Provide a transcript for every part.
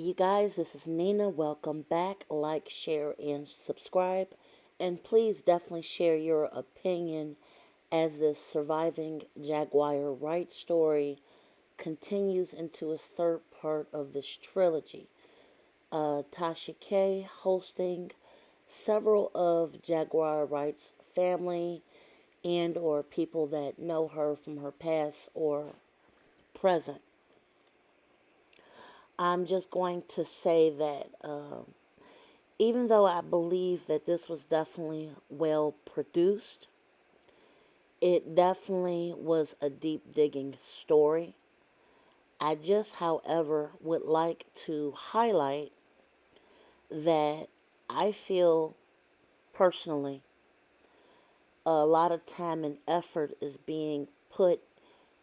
you guys, this is Nina. Welcome back. Like, share, and subscribe. And please definitely share your opinion as this surviving Jaguar Wright story continues into its third part of this trilogy. Tasha K hosting several of Jaguar Wright's family and or people that know her from her past or present. I'm just going to say that even though I believe that this was definitely well produced, it definitely was a deep digging story. I just, however, would like to highlight that I feel personally a lot of time and effort is being put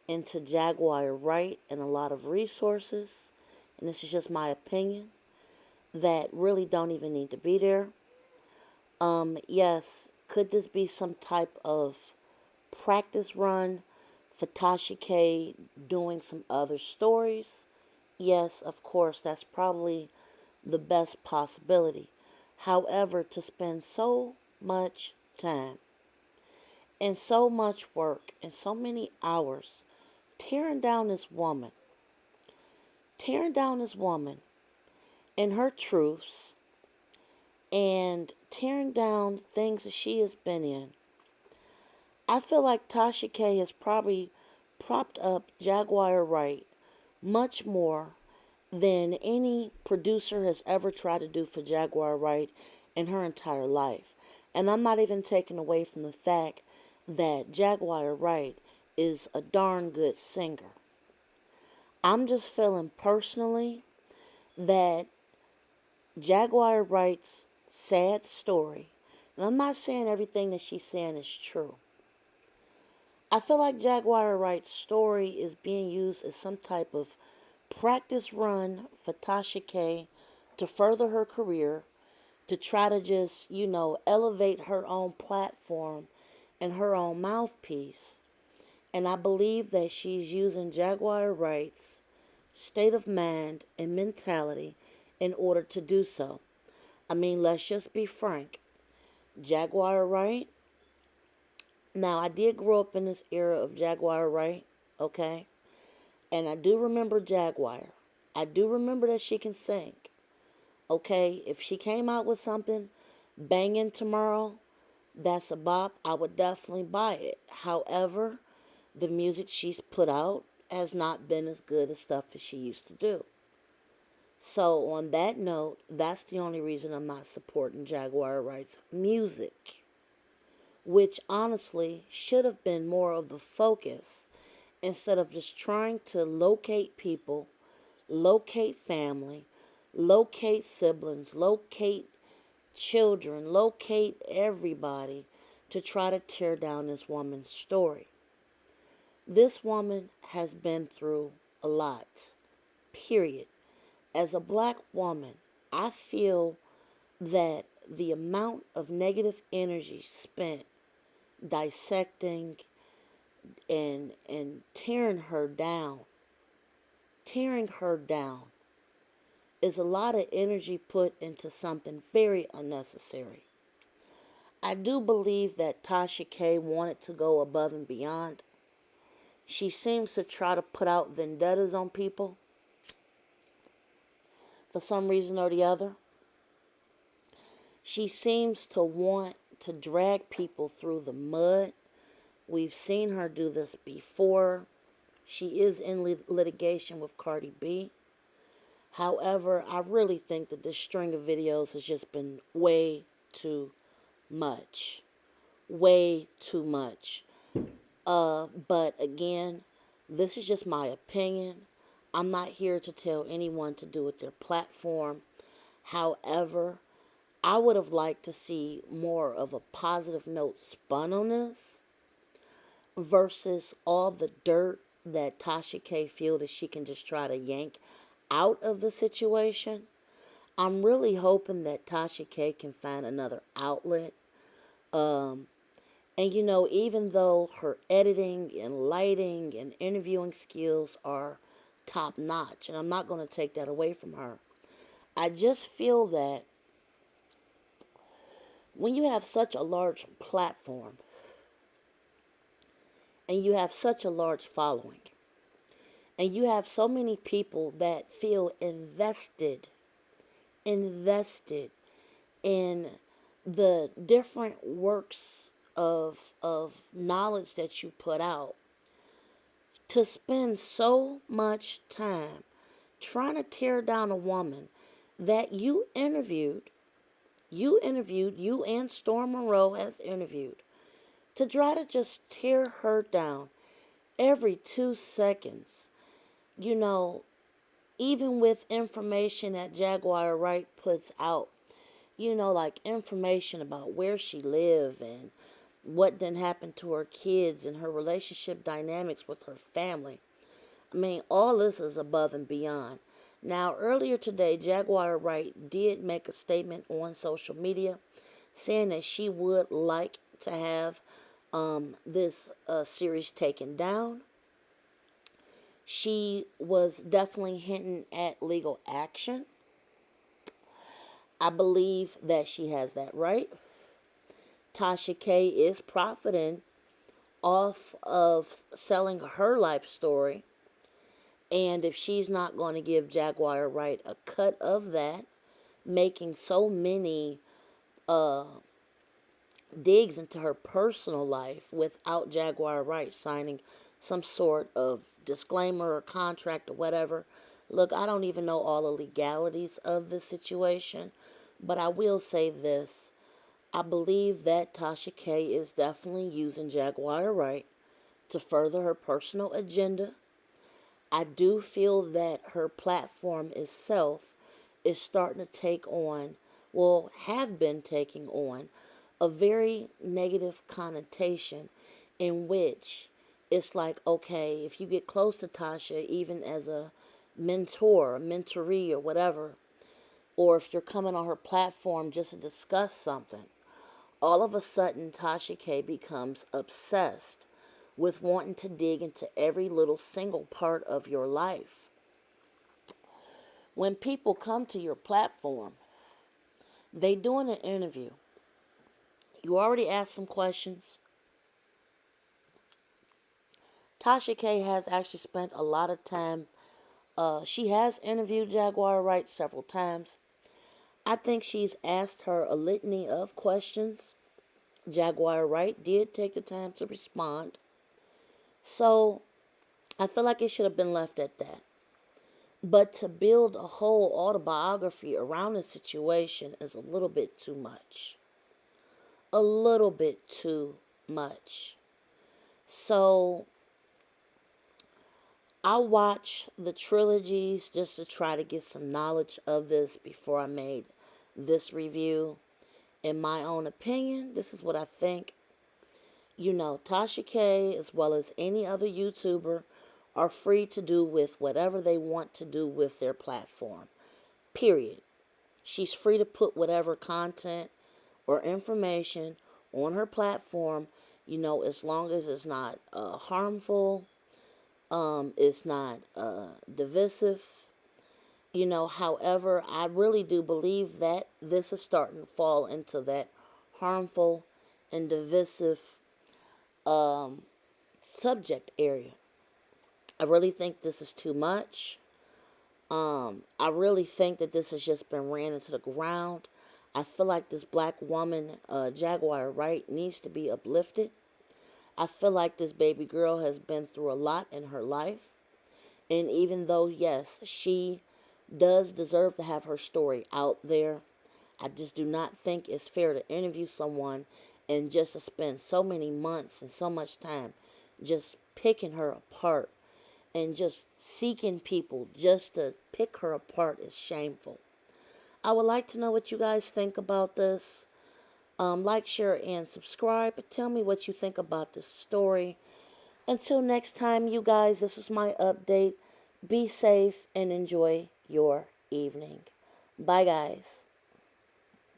into Jaguar Wright and a lot of resources, and this is just my opinion, that really don't even need to be there. Yes, could this be some type of practice run for Tasha K doing some other stories? Yes, of course, that's probably the best possibility. However, to spend so much time and so much work and so many hours tearing down this woman, tearing down this woman and her truths, and tearing down things that she has been in, I feel like Tasha K has probably propped up Jaguar Wright much more than any producer has ever tried to do for Jaguar Wright in her entire life. And I'm not even taking away from the fact that Jaguar Wright is a darn good singer. I'm just feeling personally that Jaguar Wright's sad story, and I'm not saying everything that she's saying is true. I feel like Jaguar Wright's story is being used as some type of practice run for Tasha K to further her career, to try to just, elevate her own platform and her own mouthpiece. And I believe that she's using Jaguar Wright's state of mind and mentality in order to do so. I mean, let's just be frank. Jaguar Wright. Now, I did grow up in this era of Jaguar Wright, okay? And I do remember Jaguar. I do remember that she can sing, okay? If she came out with something banging tomorrow, that's a bop, I would definitely buy it. However, the music she's put out has not been as good as stuff that she used to do. So, on that note, that's the only reason I'm not supporting Jaguar Wright's music, which honestly should have been more of the focus instead of just trying to locate people, locate family, locate siblings, locate children, locate everybody to try to tear down this woman's story. This woman has been through a lot, period. As a black woman, I feel that the amount of negative energy spent dissecting and tearing her down is a lot of energy put into something very unnecessary. I do believe that Tasha K wanted to go above and beyond. She seems to try to put out vendettas on people for some reason or the other. She seems to want to drag people through the mud. We've seen her do this before. She is in litigation with Cardi B. However, I really think that this string of videos has just been way too much. Way too much. But again, this is just my opinion. I'm not here to tell anyone to do with their platform. However, I would have liked to see more of a positive note spun on this versus all the dirt that Tasha K feels that she can just try to yank out of the situation. I'm really hoping that Tasha K can find another outlet. And even though her editing and lighting and interviewing skills are top notch, and I'm not going to take that away from her, I just feel that when you have such a large platform and you have such a large following and you have so many people that feel invested in the different works of knowledge that you put out, to spend so much time trying to tear down a woman that you and Storm Monroe has interviewed, to try to just tear her down every 2 seconds, you know, even with information that Jaguar Wright puts out, like information about where she lived and what didn't happen to her kids and her relationship dynamics with her family. I mean, all this is above and beyond. Now, earlier today, Jaguar Wright did make a statement on social media saying that she would like to have this series taken down. She was definitely hinting at legal action. I believe that she has that right. Tasha K is profiting off of selling her life story. And if she's not going to give Jaguar Wright a cut of that, making so many digs into her personal life without Jaguar Wright signing some sort of disclaimer or contract or whatever. Look, I don't even know all the legalities of the situation, but I will say this. I believe that Tasha K is definitely using Jaguar Wright to further her personal agenda. I do feel that her platform itself is starting to take on, well, have been taking on, a very negative connotation in which it's like, okay, if you get close to Tasha, even as a mentor, a mentoree, or whatever, or if you're coming on her platform just to discuss something, all of a sudden Tasha K becomes obsessed with wanting to dig into every little single part of your life. When people come to your platform, they doing an interview. You already asked some questions. Tasha K has actually spent a lot of time. She has interviewed Jaguar Wright several times. I think she's asked her a litany of questions. Jaguar Wright did take the time to respond. So I feel like it should have been left at that. But to build a whole autobiography around the situation is a little bit too much. A little bit too much. So I watched the trilogies just to try to get some knowledge of this before I made this review. In my own opinion, this is what I think. Tasha K, as well as any other YouTuber, are free to do with whatever they want to do with their platform. Period. She's free to put whatever content or information on her platform, as long as it's not harmful, it's not divisive. However, I really do believe that this is starting to fall into that harmful and divisive subject area. I really think this is too much. I really think that this has just been ran into the ground. I feel like this black woman, Jaguar Wright, needs to be uplifted. I feel like this baby girl has been through a lot in her life. And even though, yes, she does deserve to have her story out there, I just do not think it's fair to interview someone and just to spend so many months and so much time just picking her apart and just seeking people just to pick her apart is shameful. I would like to know what you guys think about this. Like, share, and subscribe. Tell me what you think about this story. Until next time, you guys, this was my update. Be safe and enjoy your evening. Bye, guys.